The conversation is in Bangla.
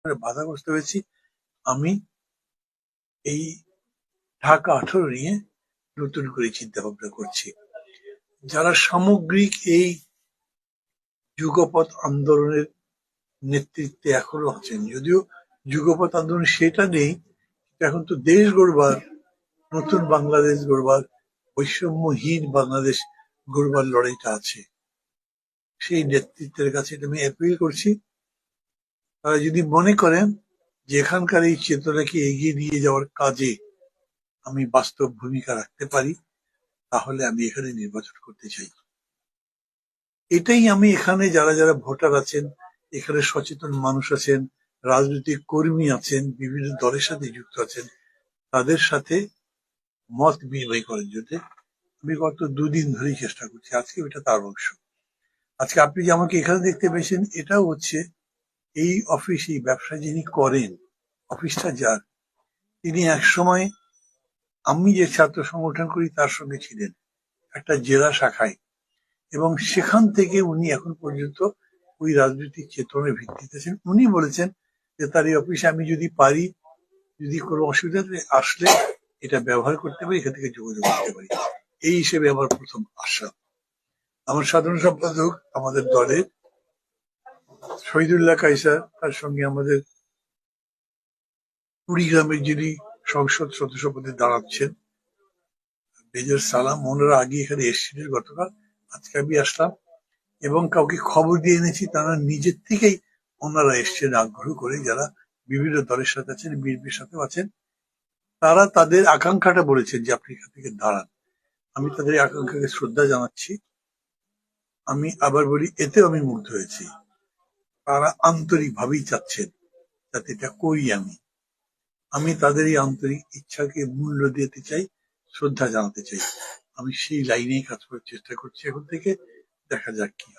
বাধাগ্রস্ত হয়েছি। আমি এই ঢাকা 18 নিয়ে নতুন করে চিন্তা ভাবনা করছি। যারা সামগ্রিক এই যুগপৎ আন্দোলনের নেতৃত্বে এখনো আছেন, যদিও যুগপৎ আন্দোলন সেটা নেই, এখন তো দেশ গড়বার, নতুন বাংলাদেশ গড়বার, বৈষম্যহীন বাংলাদেশ গড়বার লড়াইটা আছে। সেই নেতৃত্বের কাছে আমি অ্যাপিল করছি, তারা যদি মনে করেন যে এখানকার এই চেতনাকে এগিয়ে নিয়ে যাওয়ার কাজে আমি বাস্তব ভূমিকা রাখতে পারি, তাহলে আমি এখানে নির্বাচন করতে চাই। এটাই আমি এখানে যারা যারা ভোটার আছেন, এখানে সচেতন মানুষ আছেন, রাজনৈতিক কর্মী আছেন, বিভিন্ন দলের সাথে যুক্ত আছেন, তাদের সাথে মত বিনিময় করার জন্য আমি গত 2 দিন ধরেই চেষ্টা করছি। আজকে এটা তার অংশ। আজকে আপনি যে আমাকে এখানে দেখতে পেয়েছেন, এটাও হচ্ছে এই অফিস, এই ব্যবসা যিনি করেন, অফিসটা যার, তিনি একসময় আমি যে ছাত্র সংগঠন করি তার সঙ্গে ছিলেন একটা জেলা শাখায়, এবং সেখান থেকে উনি এখন পর্যন্ত ওই রাজনৈতিক চেতনার ভিত্তিতে আছেন। উনি বলেছেন যে তার এই অফিসে আমি যদি পারি, যদি কোনো অসুবিধা আসলে এটা ব্যবহার করতে পারি, এখান থেকে যোগাযোগ করতে পারি। এই হিসেবে আমার প্রথম আশা। আমার সাধারণ সম্পাদক আমাদের দলের শহীদুল্লাহ কায়সার, তার সঙ্গে আমাদের কুড়িগ্রামের যিনি সংসদ সদস্য পদে দাঁড়াচ্ছেন মেজর সালাম, ওনারা আগে এখানে এসেছিলেন গতকাল। আজকে আমি আসলাম এবং কাউকে খবর দিয়ে এনেছি, তারা নিজের থেকেই ওনারা এসছেন আগ্রহ করে, যারা বিভিন্ন দলের সাথে আছেন, বিএনপির সাথেও আছেন। তারা তাদের আকাঙ্ক্ষাটা বলেছেন যে আপনি এখান থেকে দাঁড়ান। আমি তাদের এই আকাঙ্ক্ষাকে শ্রদ্ধা জানাচ্ছি। আমি আবার বলি, এতেও আমি মুগ্ধ হয়েছি। তারা আন্তরিক ভাবেই চাচ্ছেন যাতে এটা করি। আমি তাদের এই আন্তরিক ইচ্ছাকে মূল্য দিতে চাই, শ্রদ্ধা জানাতে চাই। আমি সেই লাইনেই কাজ করার চেষ্টা করছি এখন থেকে। দেখা যাক কি হয়।